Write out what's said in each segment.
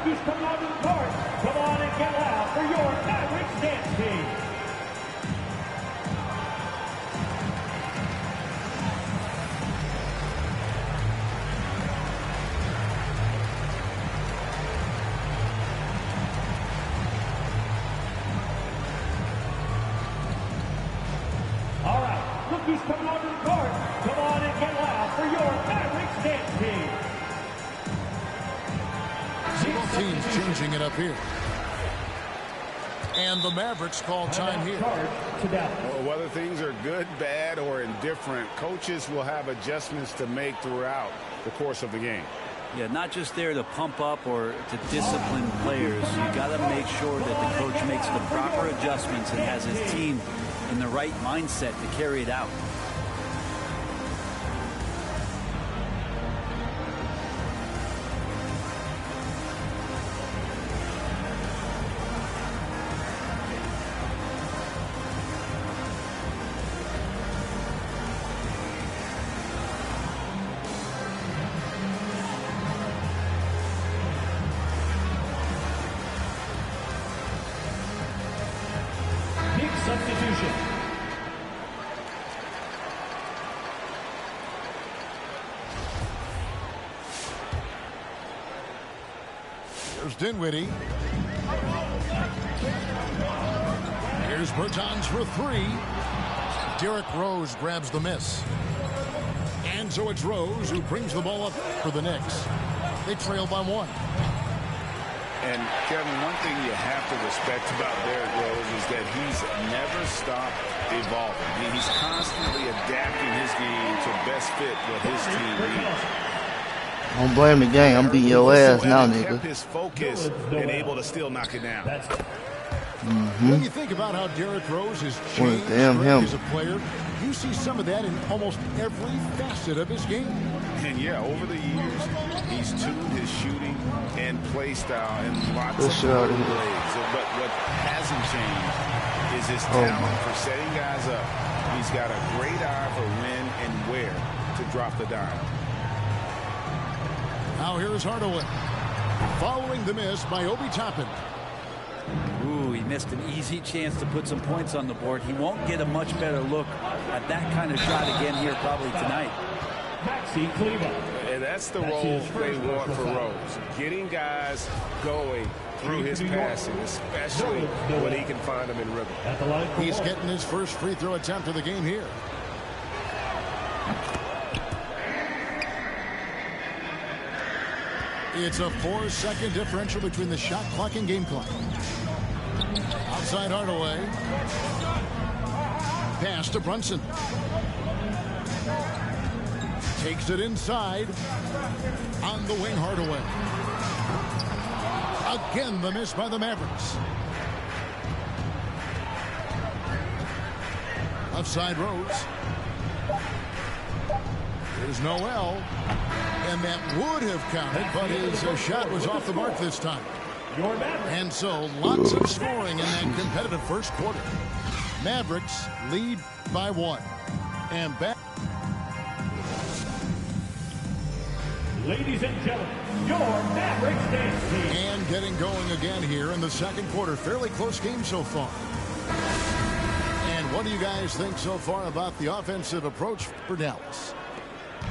Rookies coming onto the court. Come on and get loud for your Mavericks dance team. All right, rookies coming onto the court. Come on and get loud for your Mavericks dance team. Both teams changing it up here. And the Mavericks call time here. Well, whether things are good, bad, or indifferent, coaches will have adjustments to make throughout the course of the game. Yeah, not just there to pump up or to discipline players. You got to make sure that the coach makes the proper adjustments and has his team in the right mindset to carry it out. Substitution. Here's Dinwiddie. Here's Bertans for three. Derrick Rose grabs the miss. And so it's Rose who brings the ball up for the Knicks. They trail by one. And, Kevin, one thing you have to respect about Derrick Rose is that he's never stopped evolving. He's constantly adapting his game to best fit what his team needs. Don't blame the game. I'm beating your ass now, nigga. Kept his focus and able to still knock it down. When you think about how Derrick Rose has changed as a player, you see some of that in almost every facet of his game. And yeah, over the years, he's tuned his shooting and play style in lots of different ways. But what hasn't changed is his talent for setting guys up. He's got a great eye for when and where to drop the dime. Now here's Hardaway. Following the miss by Obi Toppin. Ooh, he missed an easy chance to put some points on the board. He won't get a much better look at that kind of shot again here probably tonight. Maxi Kleber. And that's the role they want for Rose. Getting guys going through his passing, especially when he can find them in rhythm. He's getting his first free throw attempt of the game here. It's a 4-second differential between the shot clock and game clock. Outside Hardaway. Pass to Brunson. Takes it inside. On the wing, Hardaway. Again, the miss by the Mavericks. Outside Rose. Here's Noel. And that would have counted, but his shot was off the mark this time. And so lots of scoring in that competitive first quarter. Mavericks lead by one. And back. Ladies and gentlemen, your Mavericks dance team. And getting going again here in the second quarter. Fairly close game so far. And what do you guys think so far about the offensive approach for Dallas?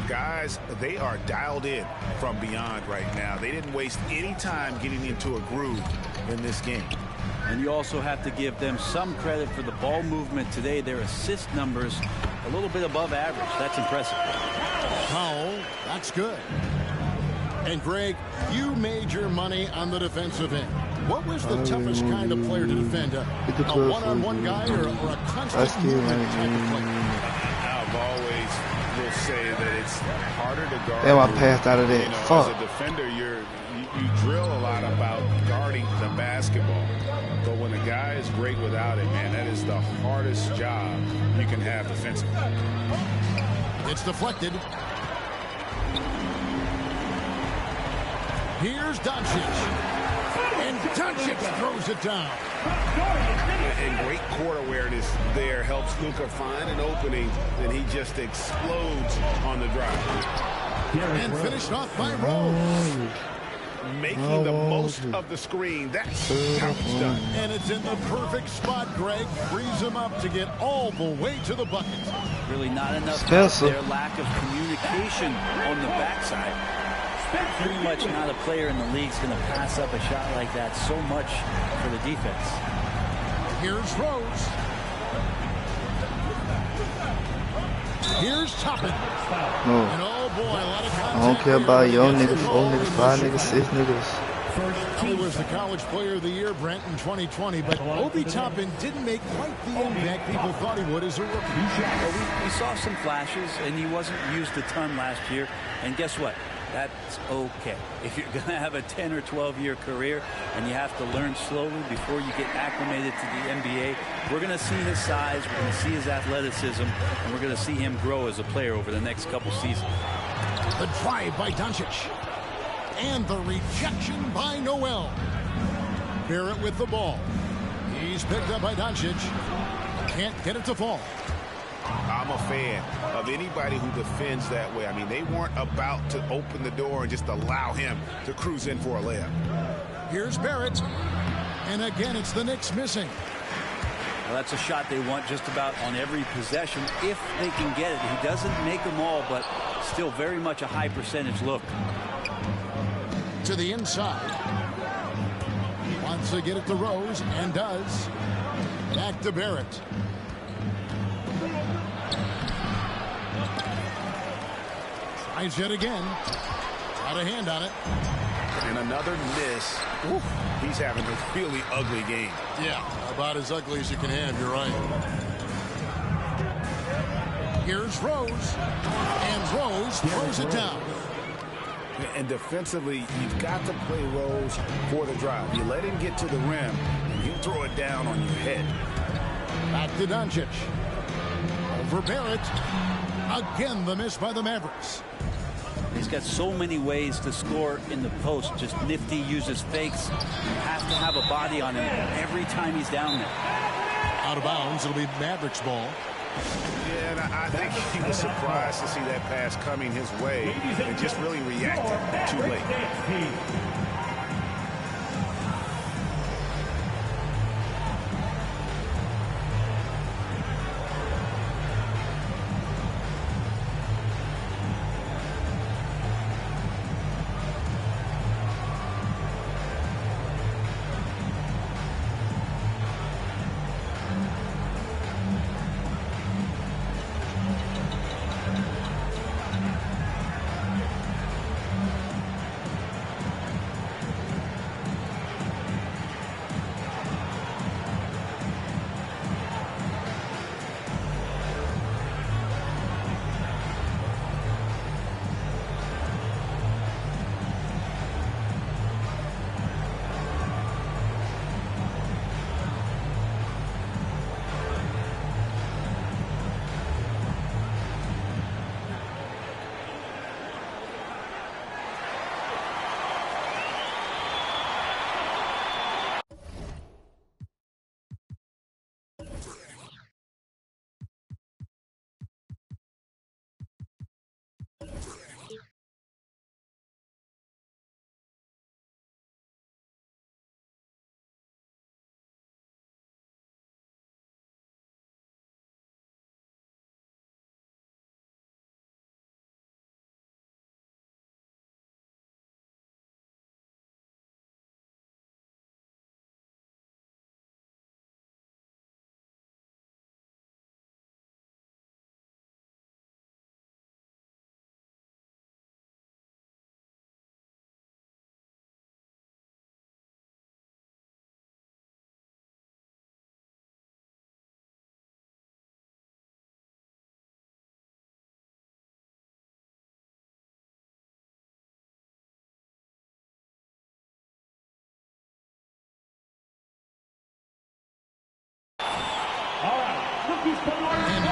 Guys, they are dialed in from beyond right now. They didn't waste any time getting into a groove in this game. And you also have to give them some credit for the ball movement today. Their assist numbers a little bit above average. That's impressive. Powell, that's good. And Greg, you made your money on the defensive end. What was the toughest kind of player to defend? A one-on-one guy or a constant movement type of player? I've always will say that it's harder to guard. Damn, I passed out of that. As a defender, you drill a lot about guarding the basketball. But when a guy is great without it, man, that is the hardest job you can have defensively. It's deflected. Here's Doncic. And Doncic throws it down. And great court awareness there helps Luka find an opening, and he just explodes on the drive. And finished off by Rose. making the most of the screen. That's how it's done. And it's in the perfect spot, Greg. Frees him up to get all the way to the bucket. Really not enough help there. Lack of communication on the backside. Pretty much not a player in the league is going to pass up a shot like that so much for the defense. Here's Rose. Here's Toppin. No. And oh boy, a lot of contact. I don't care about young niggas, 4 niggas, 5 niggas, 6 niggas. He was the College Player of the Year, Brent, in 2020, but Obi Toppin didn't make quite the impact people thought he would as a rookie. Well, we saw some flashes, and he wasn't used a ton last year. And guess what? That's okay. If you're going to have a 10 or 12-year career and you have to learn slowly before you get acclimated to the NBA, we're going to see his size, we're going to see his athleticism, and we're going to see him grow as a player over the next couple seasons. The drive by Doncic. And the rejection by Noel. Barrett with the ball. He's picked up by Doncic. Can't get it to fall. I'm a fan of anybody who defends that way. I mean, they weren't about to open the door and just allow him to cruise in for a layup. Here's Barrett. And again, it's the Knicks missing. Well, that's a shot they want just about on every possession if they can get it. He doesn't make them all, but still very much a high percentage look. To the inside. Wants to get it to Rose and does. Back to Barrett. Tries yet again. Got a hand on it. And another miss. Ooh, he's having a really ugly game. Yeah, about as ugly as you can have, you're right. Here's Rose. And Rose throws it down. And defensively, you've got to play Rose for the drive. You let him get to the rim, and he'll throw it down on your head. Back to Doncic. Over Barrett. Again, the miss by the Mavericks. He's got so many ways to score in the post. Just nifty, uses fakes. You have to have a body on him every time he's down there. Out of bounds. It'll be Mavericks ball. Yeah, and I think he was surprised to see that pass coming his way and just really reacted too late.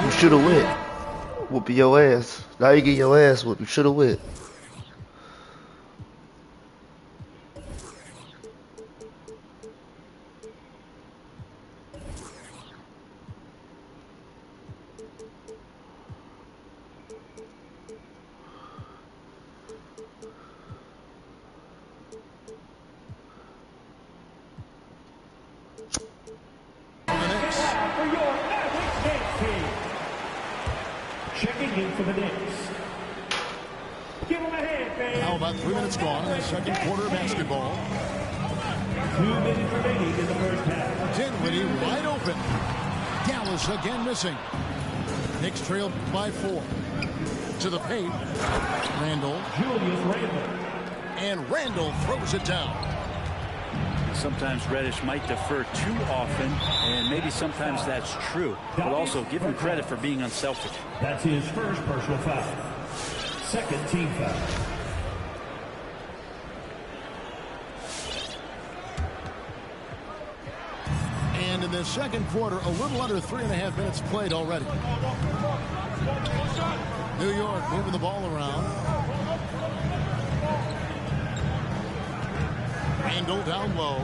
You should have went. Whooping your ass. Now you get your ass whooped. You should have went. speaking for the Knicks. Give him a hand, fans. Now about 3 minutes gone in the second quarter of basketball. 2 minutes remaining in the first half. Dinwiddie wide open. Dallas again missing. Knicks trailed by 4. To the paint. Randall. Julius Randle. And Randall throws it down. Sometimes Reddish might defer too often, and maybe sometimes that's true. But also give him credit for being unselfish. That's his first personal foul. Second team foul. And in the second quarter, a little under 3.5 minutes played already. New York moving the ball around. Randall down low.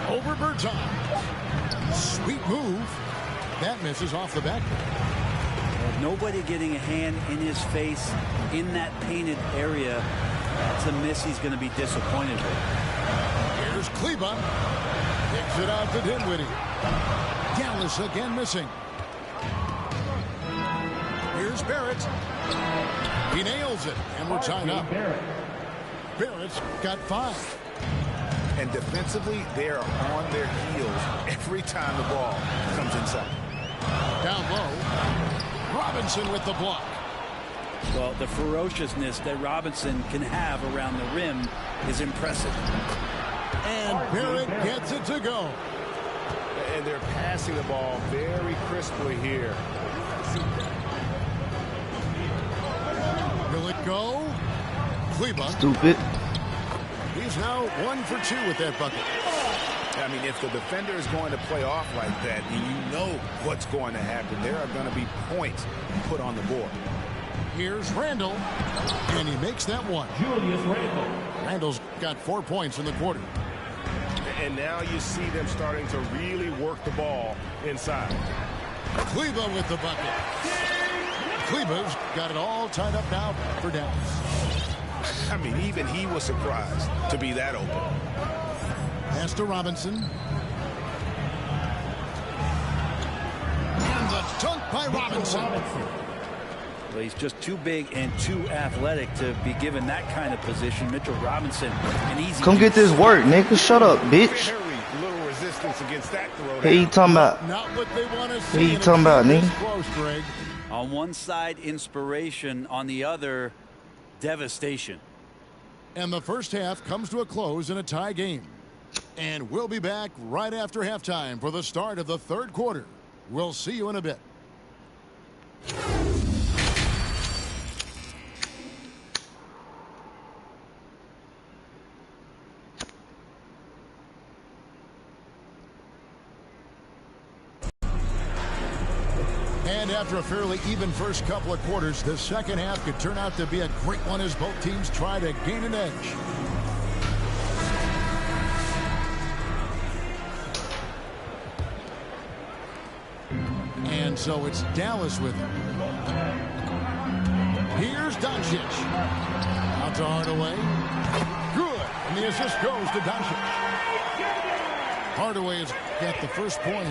Over Bertans. Sweet move. That misses off the backboard. Nobody getting a hand in his face in that painted area. That's a miss he's going to be disappointed with. Here's Kleba. Kicks it out to Dinwiddie. Dallas again missing. Here's Barrett. He nails it, and we're tied up. Barrett's got 5. And defensively, they are on their heels every time the ball comes inside. Down low. Robinson with the block. Well, the ferociousness that Robinson can have around the rim is impressive. And Barrett gets it to go. And they're passing the ball very crisply here. Will it go? Kleba. Stupid. He's now 1 for 2 with that bucket. I mean, if the defender is going to play off like that, and you know what's going to happen, there are going to be points put on the board. Here's Randall, and he makes that one. Julius Randle. Randall's got 4 points in the quarter. And now you see them starting to really work the ball inside. Kleba with the bucket. Kleba's got it all tied up now for Dallas. I mean, even he was surprised to be that open. Pass to Robinson. And the dunk by Robinson. Well, he's just too big and too athletic to be given that kind of position. Mitchell Robinson, an easy. Come get this work, nigga. Shut up, bitch. Little resistance against that throw. Hey, you talking about? Not what they want to see. Hey, you talking about, nigga? Close, Greg. On one side, inspiration. On the other, devastation. And the first half comes to a close in a tie game. And we'll be back right after halftime for the start of the third quarter. We'll see you in a bit. And after a fairly even first couple of quarters, the second half could turn out to be a great one as both teams try to gain an edge. And so it's Dallas with it. Here's Doncic. Out to Hardaway. Good. And the assist goes to Doncic. Hardaway has got the first point.